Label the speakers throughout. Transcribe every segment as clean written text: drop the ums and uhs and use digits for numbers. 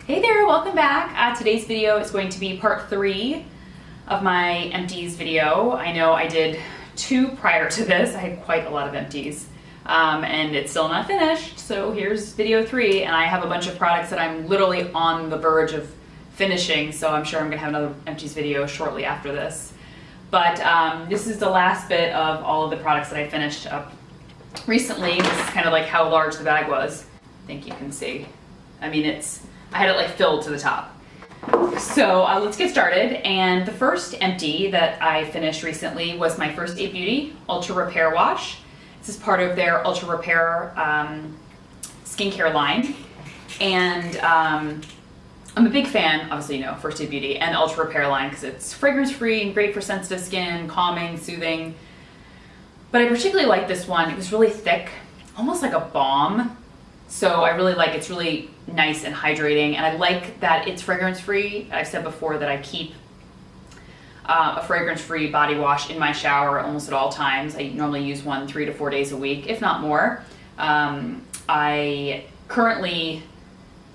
Speaker 1: Hey there, welcome back. Today's video is going to be part 3 of my empties video. I know I did 2 prior to this. I had quite a lot of empties and it's still not finished. So here's video 3, and I have a bunch of products that I'm literally on the verge of finishing. So I'm sure I'm gonna have another empties video shortly after this. But this is the last bit of all of the products that I finished up recently. This is kind of like how large the bag was. I think you can see. I mean, I had it like filled to the top. So let's get started. And the first empty that I finished recently was my first A Beauty Ultra Repair Wash. This is part of their Ultra Repair skincare line. And I'm a big fan, obviously, you know, First A Beauty and Ultra Repair line because it's fragrance free and great for sensitive skin, calming, soothing. But I particularly like this one. It was really thick, almost like a balm. So I really like it's really nice and hydrating, and I like that it's fragrance free. I've said before that I keep a fragrance free body wash in my shower almost at all times. I normally use one 3 to 4 days a week, if not more. I currently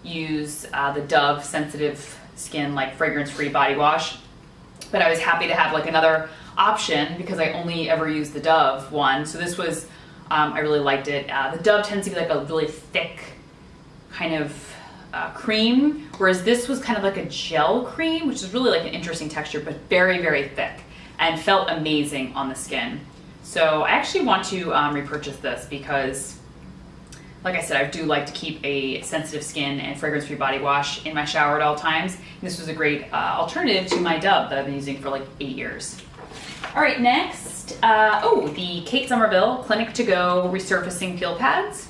Speaker 1: use the Dove Sensitive Skin like fragrance free body wash, but I was happy to have like another option because I only ever use the Dove one. So this was I really liked it. The Dove tends to be like a really thick kind of cream, whereas this was kind of like a gel cream, which is really like an interesting texture, but very, very thick and felt amazing on the skin. So I actually want to repurchase this because, like I said, I do like to keep a sensitive skin and fragrance-free body wash in my shower at all times. And this was a great alternative to my Dove that I've been using for like 8 years. All right, next, the Kate Somerville Clinic To Go Resurfacing Peel Pads.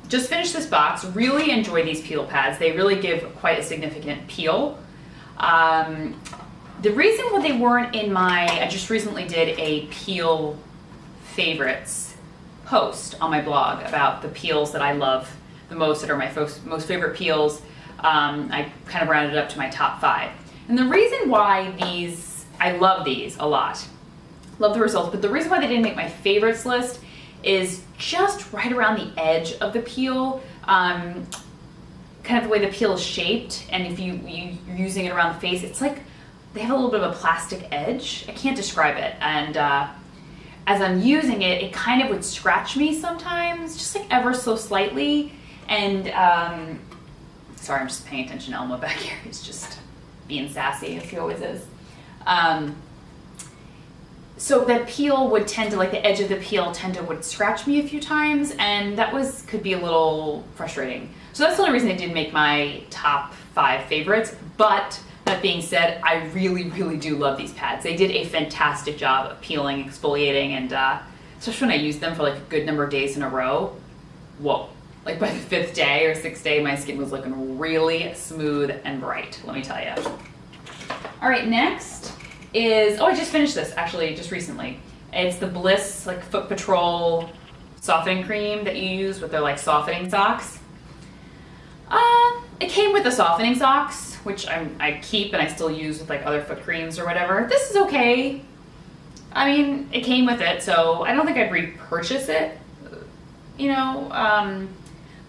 Speaker 1: Just finished this box. Really enjoy these peel pads. They really give quite a significant peel. The reason why they weren't in I just recently did a peel favorites post on my blog about the peels that I love the most, that are my most favorite peels. I kind of rounded up to my top 5. And the reason why I love these a lot. Love the results, but the reason why they didn't make my favorites list is just right around the edge of the peel, kind of the way the peel is shaped, and if you're using it around the face, it's like they have a little bit of a plastic edge. I can't describe it, and as I'm using it, it kind of would scratch me sometimes, just like ever so slightly, and sorry, I'm just paying attention to Elmo back here. He's just being sassy, as he always is. So that peel would tend to, like the edge of the peel would scratch me a few times, and that could be a little frustrating. So that's the only reason it didn't make my top 5 favorites. But that being said, I really, really do love these pads. They did a fantastic job of peeling, exfoliating, and especially when I used them for like a good number of days in a row. Whoa. Like by the 5th day or 6th day, my skin was looking really smooth and bright, let me tell you. All right, next is, I just finished this actually just recently. It's the Bliss like Foot Patrol softening cream that you use with their like softening socks. It came with the softening socks, which I keep and I still use with like other foot creams or whatever. This is okay. I mean, it came with it, so I don't think I'd repurchase it, you know,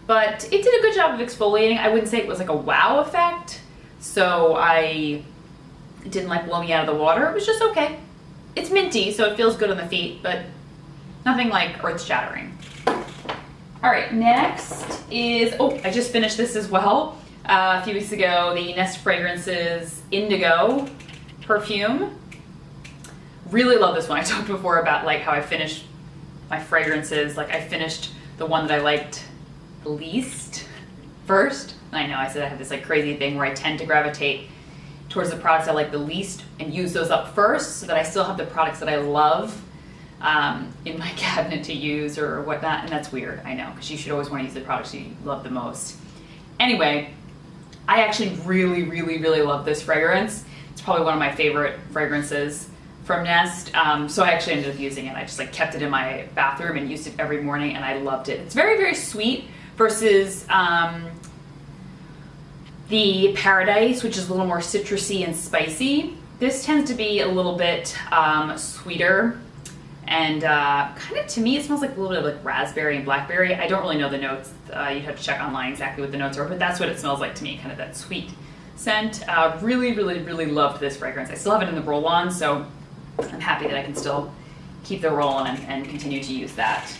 Speaker 1: but it did a good job of exfoliating. I wouldn't say it was like a wow effect, so it didn't like blow me out of the water. It was just okay. It's minty, so it feels good on the feet, but nothing like earth-shattering. All right, next is, I just finished this as well a few weeks ago, the Nest Fragrances Indigo Perfume. Really love this one. I talked before about like how I finished my fragrances. Like I finished the one that I liked the least first. I know I said I have this like crazy thing where I tend to gravitate towards the products I like the least and use those up first so that I still have the products that I love in my cabinet to use or whatnot. And that's weird, I know, because you should always want to use the products you love the most. Anyway, I actually really, really, really love this fragrance. It's probably one of my favorite fragrances from Nest. So I actually ended up using it. I just like kept it in my bathroom and used it every morning, and I loved it. It's very, very sweet versus the Paradise, which is a little more citrusy and spicy. This tends to be a little bit sweeter And kind of, to me, it smells like a little bit of like raspberry and blackberry. I don't really know the notes. You'd have to check online exactly what the notes are, but that's what it smells like to me, kind of that sweet scent. Really, really, really loved this fragrance. I still have it in the roll-on, so I'm happy that I can still keep the roll-on and continue to use that.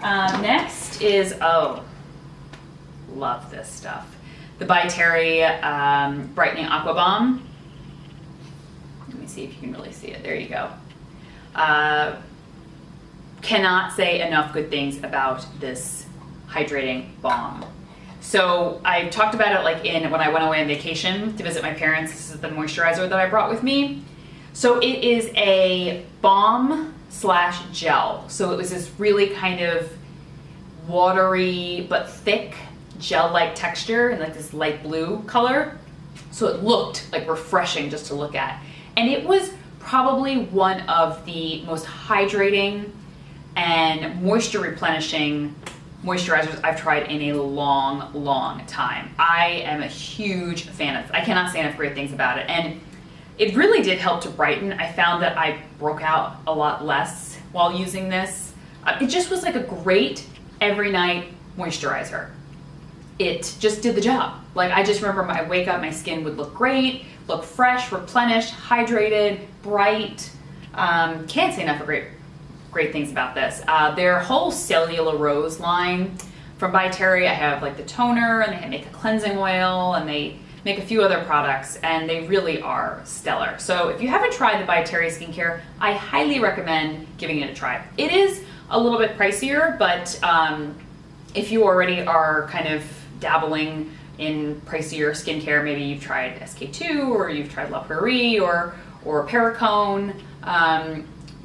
Speaker 1: Next is, oh, love this stuff. The By Terry Brightening Aqua Balm. Let me see if you can really see it. There you go. Cannot say enough good things about this hydrating balm. So I talked about it like when I went away on vacation to visit my parents. This is the moisturizer that I brought with me. So it is a balm slash gel. So it was this really kind of watery but thick gel-like texture and like this light blue color. So it looked like refreshing just to look at. And it was probably one of the most hydrating and moisture replenishing moisturizers I've tried in a long, long time. I am a huge fan of it. I cannot say enough great things about it. And it really did help to brighten. I found that I broke out a lot less while using this. It just was like a great every night moisturizer. It just did the job. Like, I just remember I wake up, my skin would look great, look fresh, replenished, hydrated, bright. Can't say enough great things about this. Their whole Cellular Rose line from By Terry, I have like the toner, and they make a cleansing oil, and they make a few other products, and they really are stellar. So if you haven't tried the By Terry skincare, I highly recommend giving it a try. It is a little bit pricier, but if you already are kind of dabbling in pricier skincare, maybe you've tried SK2 or you've tried La Prairie or Perfume,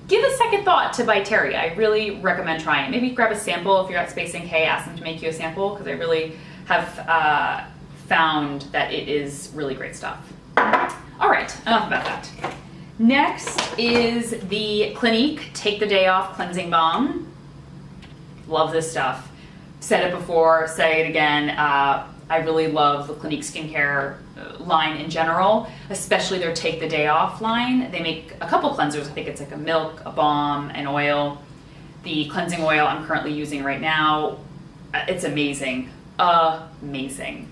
Speaker 1: give a second thought to By Terry. I really recommend trying it. Maybe grab a sample if you're at Space NK, ask them to make you a sample, because I really have found that it is really great stuff. All right, enough about that. Next is the Clinique Take the Day Off Cleansing Balm. Love this stuff. Said it before, say it again. I really love the Clinique skincare line in general, especially their Take the Day Off line. They make a couple cleansers. I think it's like a milk, a balm, an oil. The cleansing oil I'm currently using right now, it's amazing. Amazing.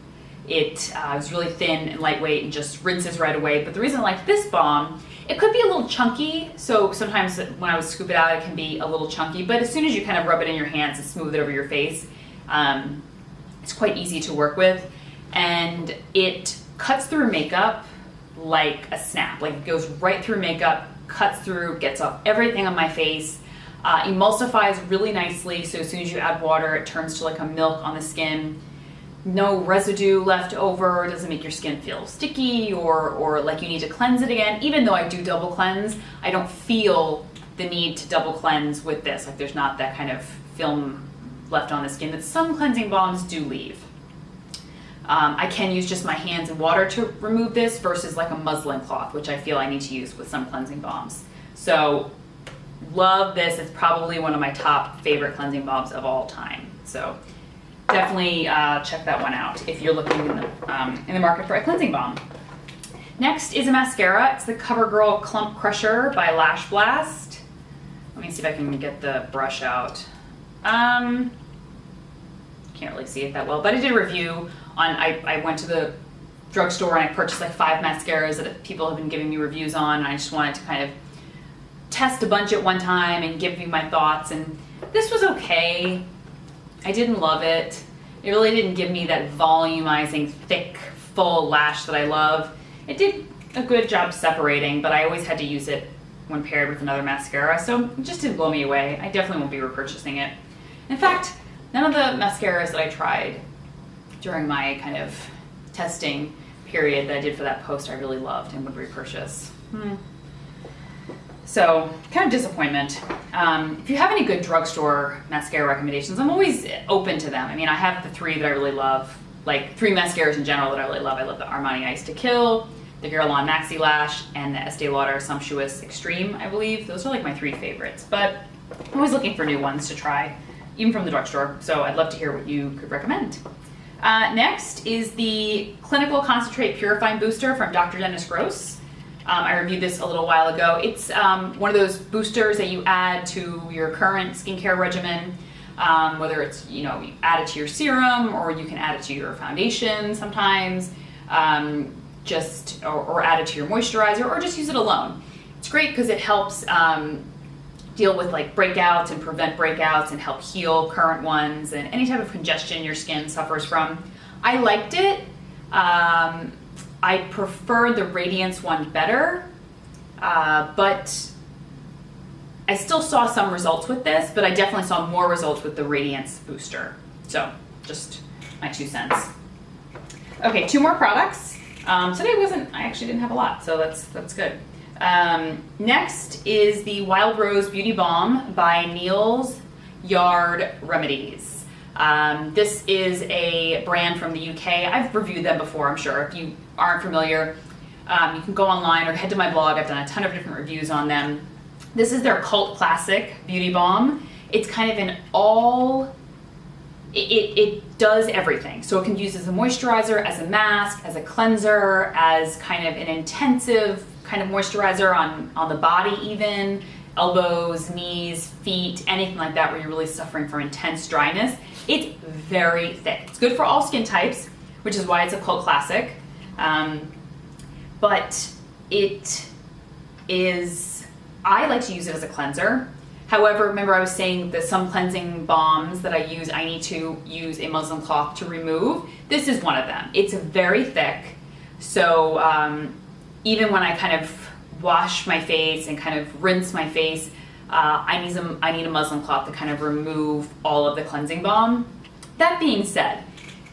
Speaker 1: It is really thin and lightweight and just rinses right away. But the reason I like this balm, it could be a little chunky. So sometimes when I would scoop it out, it can be a little chunky. But as soon as you kind of rub it in your hands and smooth it over your face, it's quite easy to work with. And it cuts through makeup like a snap. Like, it goes right through makeup, cuts through, gets off everything on my face. Emulsifies really nicely. So as soon as you add water, it turns to like a milk on the skin. No residue left over, doesn't make your skin feel sticky or like you need to cleanse it again. Even though I do double cleanse, I don't feel the need to double cleanse with this. Like, there's not that kind of film left on the skin that some cleansing balms do leave. I can use just my hands and water to remove this versus like a muslin cloth, which I feel I need to use with some cleansing balms. So love this. It's probably one of my top favorite cleansing balms of all time. So definitely check that one out if you're looking in the market for a cleansing balm. Next is a mascara. It's the CoverGirl Clump Crusher by Lash Blast. Let me see if I can get the brush out. Can't really see it that well, but I did a review on, I went to the drugstore and I purchased like 5 mascaras that people have been giving me reviews on, and I just wanted to kind of test a bunch at one time and give you my thoughts, and this was okay. I didn't love it. It really didn't give me that volumizing, thick, full lash that I love. It did a good job separating, but I always had to use it when paired with another mascara, so it just didn't blow me away. I definitely won't be repurchasing it. In fact, none of the mascaras that I tried during my kind of testing period that I did for that post I really loved and would repurchase. So, kind of disappointment. If you have any good drugstore mascara recommendations, I'm always open to them. I mean, I have the 3 that I really love, like 3 mascaras in general that I really love. I love the Armani Ice to Kill, the Guerlain Maxi Lash, and the Estee Lauder Sumptuous Extreme, I believe. Those are like my 3 favorites, but I'm always looking for new ones to try, even from the drugstore, so I'd love to hear what you could recommend. Next is the Clinical Concentrate Purifying Booster from Dr. Dennis Gross. I reviewed this a little while ago. It's one of those boosters that you add to your current skincare regimen, whether it's, you add it to your serum, or you can add it to your foundation sometimes, or add it to your moisturizer, or just use it alone. It's great because it helps deal with like breakouts and prevent breakouts and help heal current ones and any type of congestion your skin suffers from. I liked it. I prefer the Radiance one better, but I still saw some results with this, but I definitely saw more results with the Radiance booster. So just my 2 cents. Okay, 2 more products. Today I actually didn't have a lot, so that's good. Next is the Wild Rose Beauty Balm by Neal's Yard Remedies. This is a brand from the UK. I've reviewed them before, I'm sure. If you aren't familiar, you can go online or head to my blog. I've done a ton of different reviews on them. This is their cult classic beauty balm. It's kind of an it does everything. So it can be used as a moisturizer, as a mask, as a cleanser, as kind of an intensive kind of moisturizer on the body even, elbows, knees, feet, anything like that where you're really suffering from intense dryness. It's very thick. It's good for all skin types, which is why it's a cult classic. But it is, I like to use it as a cleanser. However, remember I was saying that some cleansing balms that I use, I need to use a muslin cloth to remove. This is one of them. It's very thick, so even when I kind of wash my face and kind of rinse my face, I need a muslin cloth to kind of remove all of the cleansing balm. That being said,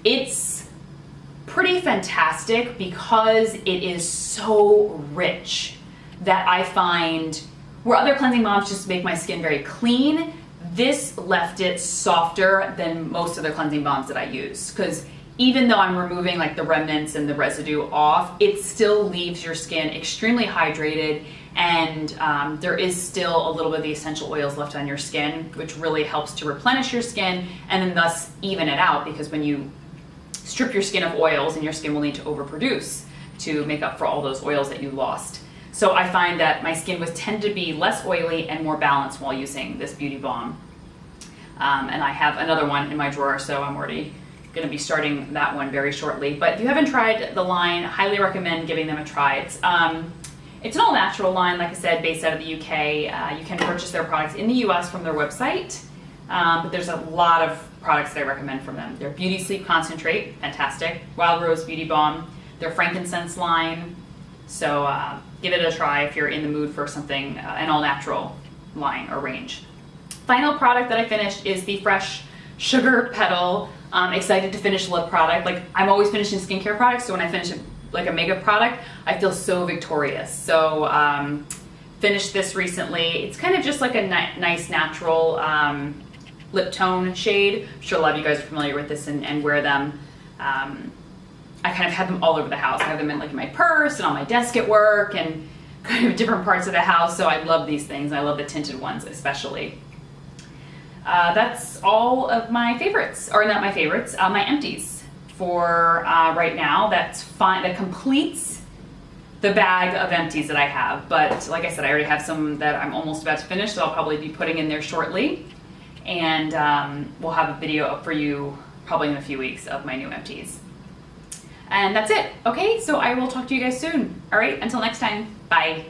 Speaker 1: it's pretty fantastic because it is so rich that I find where other cleansing balms just make my skin very clean, this left it softer than most other cleansing balms that I use. Because even though I'm removing like the remnants and the residue off, it still leaves your skin extremely hydrated, and there is still a little bit of the essential oils left on your skin, which really helps to replenish your skin and then thus even it out, because when you strip your skin of oils, and your skin will need to overproduce to make up for all those oils that you lost. So I find that my skin tend to be less oily and more balanced while using this beauty balm. And I have another one in my drawer, so I'm already going to be starting that one very shortly. But if you haven't tried the line, I highly recommend giving them a try. It's an all-natural line, like I said, based out of the UK. You can purchase their products in the US from their website, but there's a lot of products that I recommend from them. Their Beauty Sleep Concentrate, fantastic. Wild Rose Beauty Balm, their Frankincense line. So give it a try if you're in the mood for something, an all-natural line or range. Final product that I finished is the Fresh Sugar Petal. I'm excited to finish a lip product. Like, I'm always finishing skincare products, so when I finish a makeup product, I feel so victorious. So finished this recently. It's kind of just like a nice natural lip tone shade. I'm sure a lot of you guys are familiar with this and wear them. I kind of have them all over the house. I have them in my purse and on my desk at work and kind of different parts of the house. So I love these things. I love the tinted ones especially. That's all of my favorites, or not my favorites, my empties for right now. That's fine. That completes the bag of empties that I have. But like I said, I already have some that I'm almost about to finish, so I'll probably be putting in there shortly. And we'll have a video up for you probably in a few weeks of my new empties. And that's it. Okay, so I will talk to you guys soon. All right, until next time, bye.